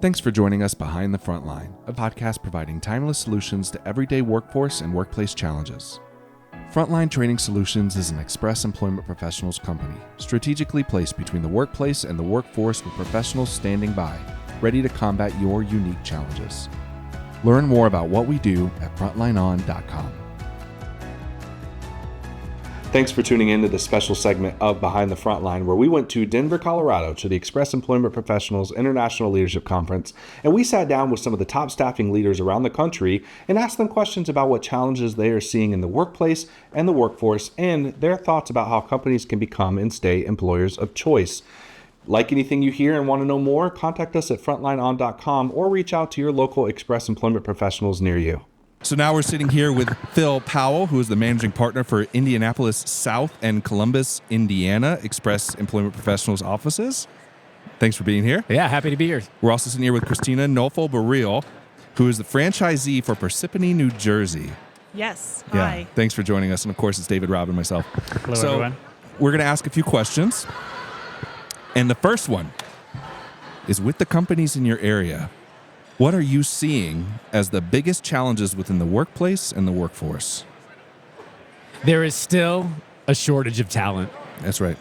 Thanks for joining us Behind the Frontline, a podcast providing timeless solutions to everyday workforce and workplace challenges. Frontline Training Solutions is an express employment professionals company, strategically placed between the workplace and the workforce with professionals standing by, ready to combat your unique challenges. Learn more about what we do at frontlineon.com. Thanks for tuning in to this special segment of Behind the Frontline, where we went to Denver, Colorado to the Express Employment Professionals International Leadership Conference, and we sat down with some of the top staffing leaders around the country and asked them questions about what challenges they are seeing in the workplace and the workforce, and their thoughts about how companies can become and stay employers of choice. Like anything you hear and want to know more, contact us at frontlineon.com or reach out to your local Express Employment Professionals near you. So now we're sitting here with Phil Powell, who is the managing partner for Indianapolis South and Columbus, Indiana Express Employment Professionals offices. Thanks for being here. Yeah, happy to be here. We're also sitting here with Christina Nolfo Barile, who is the franchisee for Parsippany, New Jersey. Yes. Yeah. Hi. Thanks for joining us. And of course, it's David, Rob, and myself. Hello, everyone. We're going to ask a few questions. And the first one is, with the companies in your area, what are you seeing as the biggest challenges within the workplace and the workforce? There is still a shortage of talent. That's right.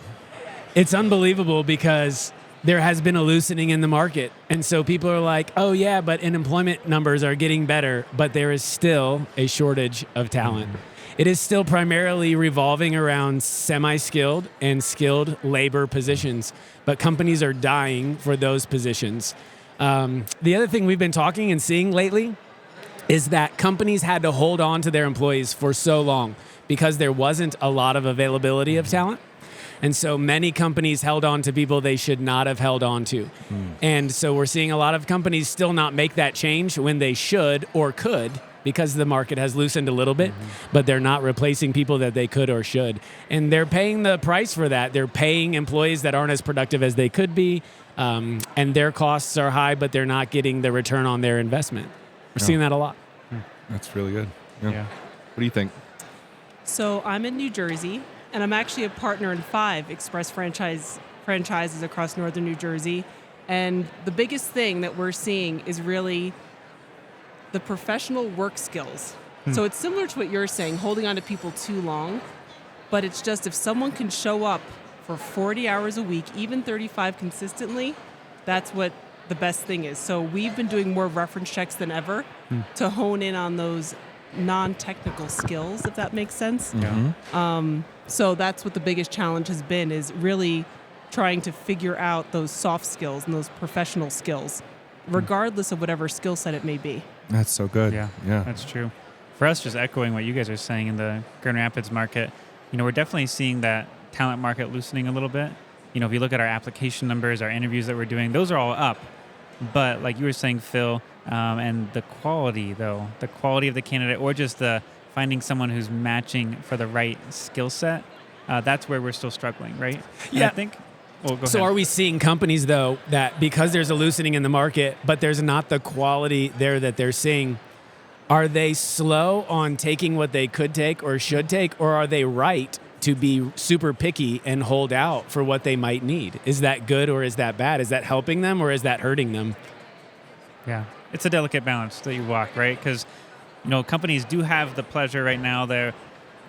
It's unbelievable because there has been a loosening in the market. And so people are like, oh yeah, but unemployment numbers are getting better, but there is still a shortage of talent. It is still primarily revolving around semi-skilled and skilled labor positions, but companies are dying for those positions. The other thing we've been talking and seeing lately is that companies had to hold on to their employees for so long because there wasn't a lot of availability of talent. And so many companies held on to people they should not have held on to. And so we're seeing a lot of companies still not make that change when they should or could, because the market has loosened a little bit, but they're not replacing people that they could or should. And they're paying the price for that. They're paying employees that aren't as productive as they could be. And their costs are high, but they're not getting the return on their investment. We're seeing that a lot. That's really good. Yeah. What do you think? So I'm in New Jersey, and I'm actually a partner in 5 Express franchises across northern New Jersey. And the biggest thing that we're seeing is really the professional work skills. So it's similar to what you're saying, holding on to people too long. But it's just, if someone can show up for 40 hours a week, even 35 consistently, that's what the best thing is. So we've been doing more reference checks than ever to hone in on those non-technical skills, if that makes sense. So that's what the biggest challenge has been, is really trying to figure out those soft skills and those professional skills, regardless of whatever skill set it may be. That's so good. Yeah, that's true. For us, just echoing what you guys are saying in the Grand Rapids market, we're definitely seeing that talent market loosening a little bit. If you look at our application numbers, our interviews that we're doing, those are all up. But like you were saying, Phil, and the quality of the candidate, or just the finding someone who's matching for the right skill set, that's where we're still struggling, right? Yeah. And I think. Well, go So ahead. are we seeing companies, though, that because there's a loosening in the market, but there's not the quality there that they're seeing, are they slow on taking what they could take or should take, or are they right to be super picky and hold out for what they might need? Is that good or is that bad? Is that helping them or is that hurting them? Yeah, it's a delicate balance that you walk, right? Because, companies do have the pleasure right now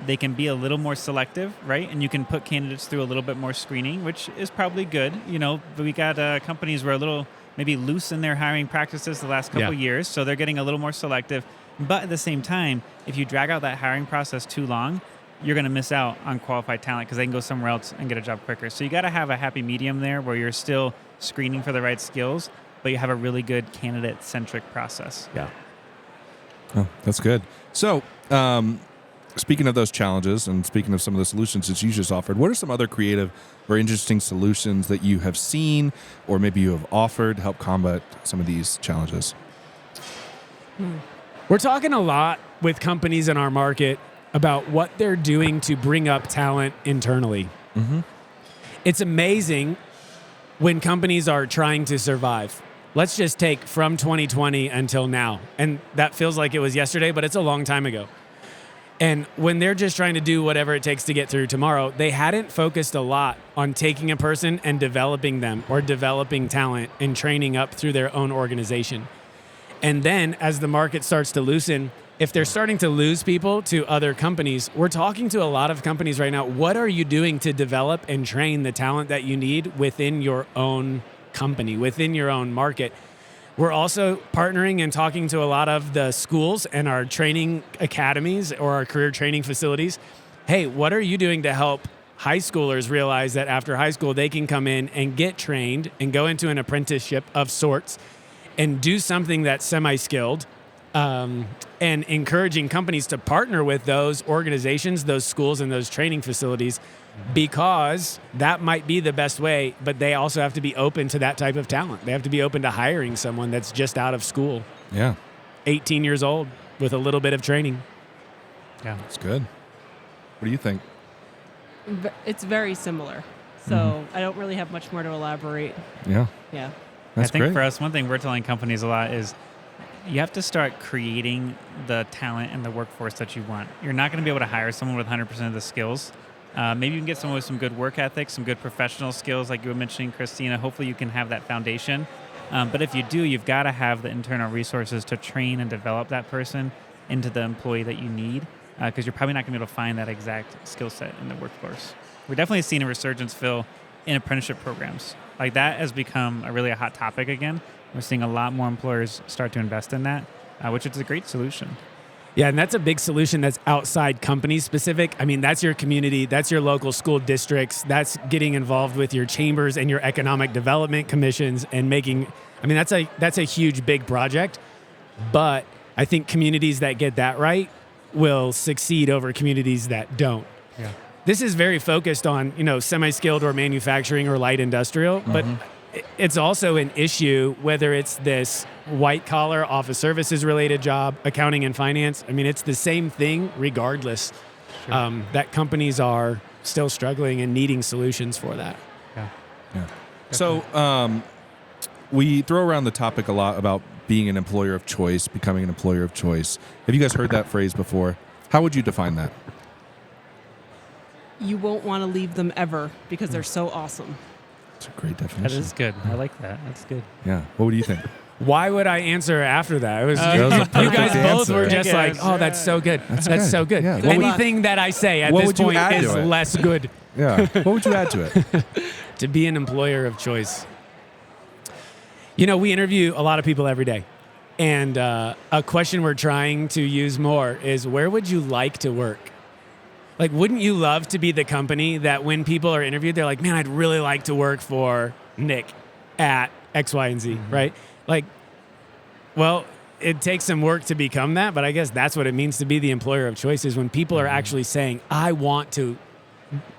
they can be a little more selective, right? And you can put candidates through a little bit more screening, which is probably good. But we got companies who are a little maybe loose in their hiring practices the last couple of years, so they're getting a little more selective. But at the same time, if you drag out that hiring process too long, you're going to miss out on qualified talent because they can go somewhere else and get a job quicker. So you got to have a happy medium there where you're still screening for the right skills, but you have a really good candidate-centric process. Yeah. Oh, that's good. So, speaking of those challenges and speaking of some of the solutions that you just offered, what are some other creative or interesting solutions that you have seen or maybe you have offered to help combat some of these challenges? We're talking a lot with companies in our market about what they're doing to bring up talent internally. It's amazing when companies are trying to survive. Let's just take from 2020 until now. And that feels like it was yesterday, but it's a long time ago. And when they're just trying to do whatever it takes to get through tomorrow, they hadn't focused a lot on taking a person and developing them or developing talent and training up through their own organization. And then as the market starts to loosen, if they're starting to lose people to other companies, we're talking to a lot of companies right now. What are you doing to develop and train the talent that you need within your own company, within your own market? We're also partnering and talking to a lot of the schools and our training academies or our career training facilities. Hey, what are you doing to help high schoolers realize that after high school, they can come in and get trained and go into an apprenticeship of sorts and do something that's semi-skilled, and encouraging companies to partner with those organizations, those schools, and those training facilities, because that might be the best way, but they also have to be open to that type of talent. They have to be open to hiring someone that's just out of school, Yeah. 18 years old, with a little bit of training. Yeah. That's good. What do you think? It's very similar. So I don't really have much more to elaborate. Yeah. Yeah. That's I think great. for us, one thing we're telling companies a lot is you have to start creating the talent and the workforce that you want. You're not going to be able to hire someone with 100% of the skills. Maybe you can get someone with some good work ethic, some good professional skills, like you were mentioning, Christina. Hopefully you can have that foundation. But if you do, you've got to have the internal resources to train and develop that person into the employee that you need, because you're probably not going to be able to find that exact skill set in the workforce. We're definitely seeing a resurgence, Phil, in apprenticeship programs. Like that has become a hot topic again. We're seeing a lot more employers start to invest in that, which is a great solution. Yeah, and that's a big solution that's outside company specific. I mean, that's your community, that's your local school districts, that's getting involved with your chambers and your economic development commissions and making, I mean, that's a huge, big project. But I think communities that get that right will succeed over communities that don't. Yeah. This is very focused on, semi-skilled or manufacturing or light industrial, but it's also an issue whether it's this white-collar office services related job, accounting and finance. I mean, it's the same thing regardless, that companies are still struggling and needing solutions for that. Yeah. So we throw around the topic a lot about being an employer of choice, becoming an employer of choice. Have you guys heard that phrase before? How would you define that? You won't want to leave them ever because they're so awesome. It's a great definition. That is good. I like that. That's good. Yeah. What do you think? Why would I answer after that? It was, That was a you perfect guys both answer. were just Yes, like, oh, that's so good. That's good. so good. Yeah. What would- Anything that I say at What this would you point add is to it? less good. Yeah. What would you add to it? To be an employer of choice. We interview a lot of people every day. And a question we're trying to use more is, where would you like to work? Like, wouldn't you love to be the company that when people are interviewed, they're like, man, I'd really like to work for Nick at X, Y, and Z, right? Like, well, it takes some work to become that, but I guess that's what it means to be the employer of choice, is when people are actually saying, I want to,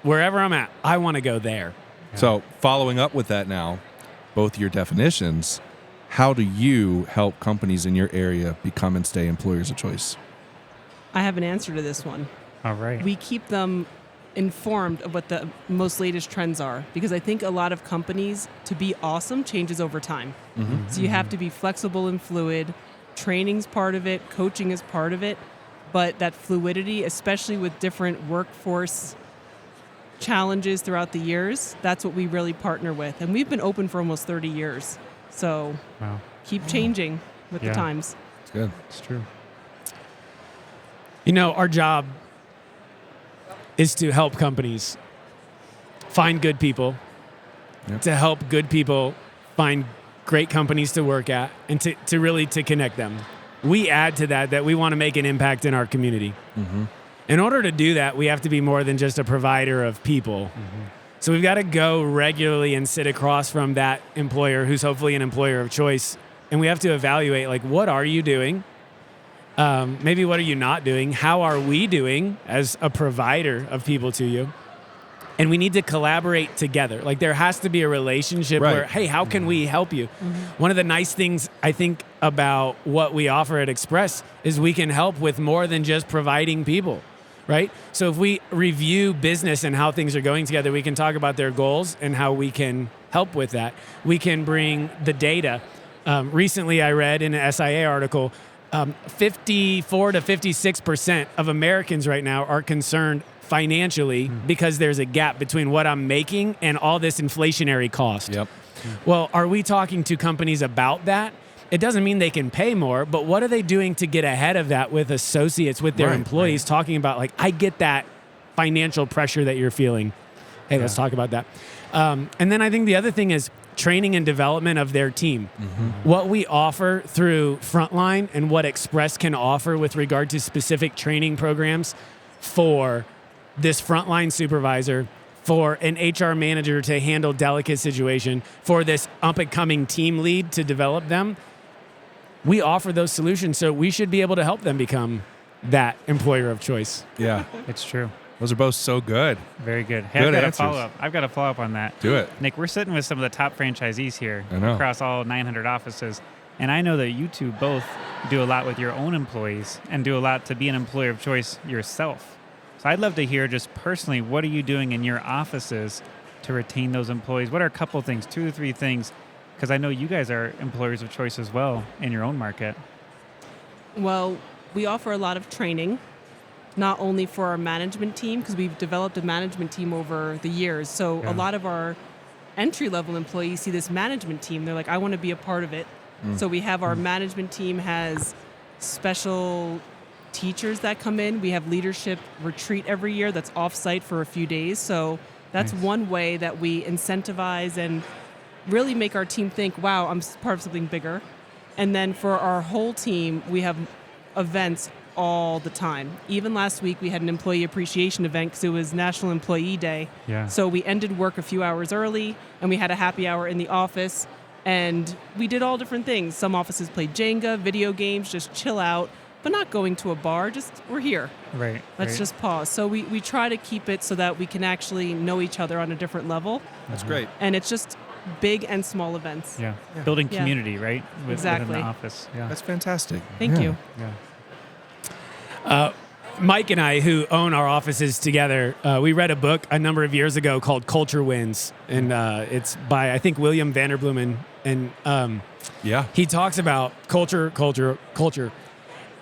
wherever I'm at, I want to go there. So following up with that now, both your definitions, how do you help companies in your area become and stay employers of choice? I have an answer to this one. All right. We keep them informed of what the most latest trends are, because I think a lot of companies, to be awesome, changes over time. So you have to be flexible and fluid. Training's part of it, coaching is part of it, but that fluidity, especially with different workforce challenges throughout the years, that's what we really partner with. And we've been open for almost 30 years. So Wow. keep changing with Yeah. the times. It's good. It's true. Our job is to help companies find good people, Yep. to help good people find great companies to work at, and to really connect them. We add to that we want to make an impact in our community. In order to do that, we have to be more than just a provider of people. So we've got to go regularly and sit across from that employer who's hopefully an employer of choice. And we have to evaluate, like, what are you doing? Maybe what are you not doing? How are we doing as a provider of people to you? And we need to collaborate together. Like, there has to be a relationship Right. where, hey, how can we help you? One of the nice things I think about what we offer at Express is we can help with more than just providing people, right? So if we review business and how things are going together, we can talk about their goals and how we can help with that. We can bring the data. Recently, I read in an SIA article, 54 to 56% of Americans right now are concerned financially because there's a gap between what I'm making and all this inflationary cost. Yep. Well, are we talking to companies about that? It doesn't mean they can pay more, but what are they doing to get ahead of that with associates, with their employees, talking about, like, I get that financial pressure that you're feeling. Hey, let's talk about that. And then I think the other thing is training and development of their team. What we offer through Frontline and what Express can offer with regard to specific training programs for this frontline supervisor, for an HR manager to handle delicate situation, for this up-and-coming team lead to develop them. We offer those solutions, so we should be able to help them become that employer of choice. Yeah. It's true. Those are both so good. Very good. Hey, Good I've got answers. a follow-up. I've got a follow-up on that. Do it. Nick, we're sitting with some of the top franchisees here I know. across all 900 offices. And I know that you two both do a lot with your own employees and do a lot to be an employer of choice yourself. So I'd love to hear just personally, what are you doing in your offices to retain those employees? What are a couple things, 2 or 3 things? Because I know you guys are employers of choice as well in your own market. Well, we offer a lot of training, not only for our management team, because we've developed a management team over the years. So a lot of our entry-level employees see this management team. They're like, I want to be a part of it. So we have our management team has special teachers that come in. We have leadership retreat every year that's off-site for a few days. So that's one way that we incentivize and really make our team think, wow, I'm part of something bigger. And then for our whole team, we have events all the time. Even last week, we had an employee appreciation event because it was National Employee Day. Yeah. So we ended work a few hours early, and we had a happy hour in the office. And we did all different things. Some offices played Jenga, video games, just chill out, but not going to a bar. Just, we're here. Right. Let's just pause. So we try to keep it so that we can actually know each other on a different level. That's great. And it's just big and small events. Yeah. Building Yeah. community, right? Within Exactly. the office. Yeah. That's fantastic. Thank you. Yeah. Mike and I, who own our offices together, we read a book a number of years ago called Culture Wins. And it's by, I think, William Vanderbloemen. And Yeah. he talks about culture.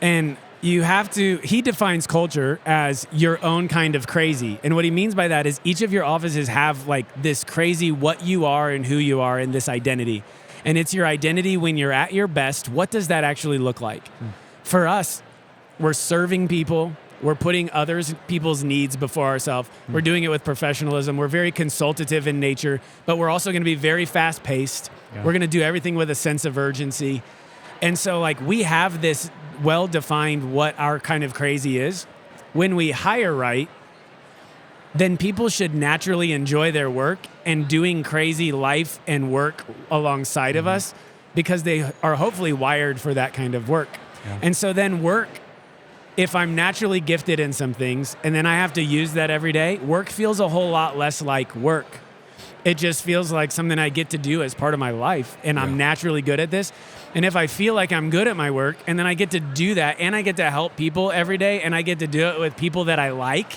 And he defines culture as your own kind of crazy. And what he means by that is each of your offices have like this crazy what you are and who you are and this identity. And it's your identity when you're at your best. What does that actually look like? For us, we're serving people. We're putting people's needs before ourselves. We're doing it with professionalism. We're very consultative in nature, but we're also going to be very fast-paced. Yeah. We're going to do everything with a sense of urgency. And so, like, we have this well-defined what our kind of crazy is. When we hire right, then people should naturally enjoy their work and doing crazy life and work alongside of us because they are hopefully wired for that kind of work. Yeah. And so then work, if I'm naturally gifted in some things and then I have to use that every day, work feels a whole lot less like work. It just feels like something I get to do as part of my life, and I'm naturally good at this. And if I feel like I'm good at my work and then I get to do that and I get to help people every day and I get to do it with people that I like,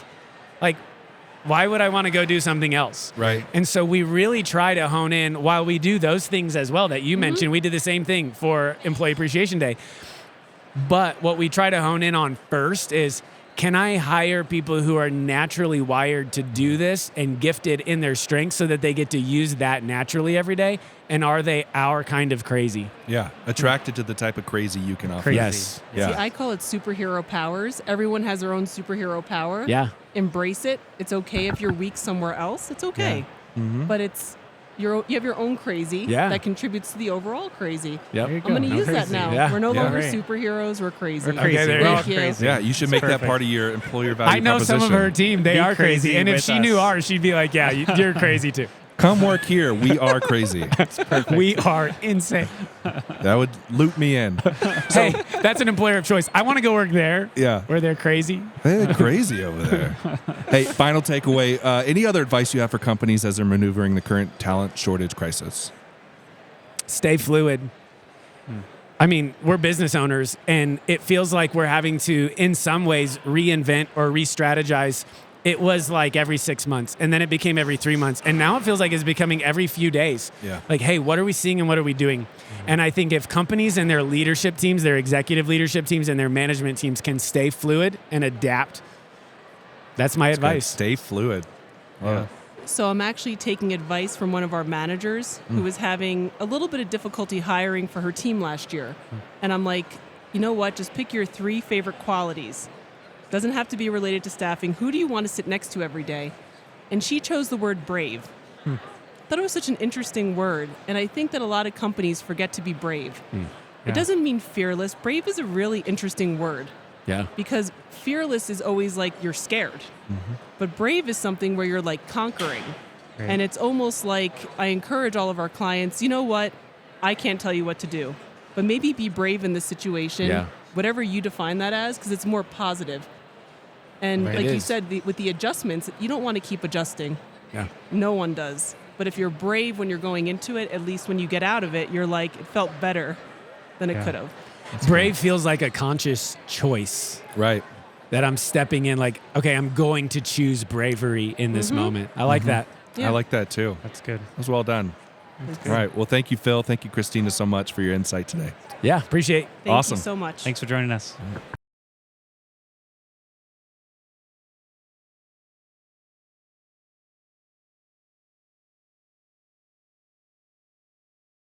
why would I want to go do something else? Right. And so we really try to hone in while we do those things as well that you mentioned. We did the same thing for Employee Appreciation Day. But what we try to hone in on first is, can I hire people who are naturally wired to do this and gifted in their strengths so that they get to use that naturally every day? And are they our kind of crazy? Yeah. Attracted to the type of crazy you can offer. Crazy. Yes. Yeah. See, I call it superhero powers. Everyone has their own superhero power. Yeah. Embrace it. It's okay if you're weak somewhere else. It's okay. But you have your own crazy that contributes to the overall crazy. Yep. There you go. I'm going to No use that crazy. now. Yeah. We're no Yeah. longer Right. superheroes. We're crazy. We're crazy. Okay, there We're you all go. crazy. Yeah, you should make that perfect. part of your employer value I know proposition. some of her team, they Be are crazy. crazy And if with she knew us. ours, she'd be like, yeah, you're crazy too. Come work here. We are crazy. We are insane. That would loop me in. Hey, that's an employer of choice. I want to go work there Yeah. where they're crazy. They're crazy over there. Hey, final takeaway. Any other advice you have for companies as they're maneuvering the current talent shortage crisis? Stay fluid. I mean, we're business owners, and it feels like we're having to, in some ways, reinvent or re-strategize it was like every 6 months, and then it became every 3 months, and now it feels like it's becoming every few days. Yeah. Like, hey, what are we seeing and what are we doing? And I think if companies and their leadership teams, their executive leadership teams and their management teams can stay fluid and adapt, that's my advice. Stay fluid. Love it. So I'm actually taking advice from one of our managers who was having a little bit of difficulty hiring for her team last year. And I'm like, you know what? Just pick your 3 favorite qualities. Doesn't have to be related to staffing. Who do you want to sit next to every day? And she chose the word brave. Thought it was such an interesting word. And I think that a lot of companies forget to be brave. It doesn't mean fearless. Brave is a really interesting word. Yeah. Because fearless is always like you're scared. But brave is something where you're like conquering. Right. And it's almost like I encourage all of our clients, you know what? I can't tell you what to do. But maybe be brave in this situation, Yeah. whatever you define that as, because it's more positive. And Right. like It you is. said, with the adjustments, you don't want to keep adjusting. Yeah. No one does. But if you're brave when you're going into it, at least when you get out of it, you're like, it felt better than it Yeah. could have. Brave feels like a conscious choice Right. that I'm stepping in like, okay, I'm going to choose bravery in this moment. I like that. Yeah. I like that too. That's good. That was well done. All right. Well, thank you, Phil. Thank you, Christina, so much for your insight today. Yeah, appreciate. Thank Awesome. you so much. Thanks for joining us.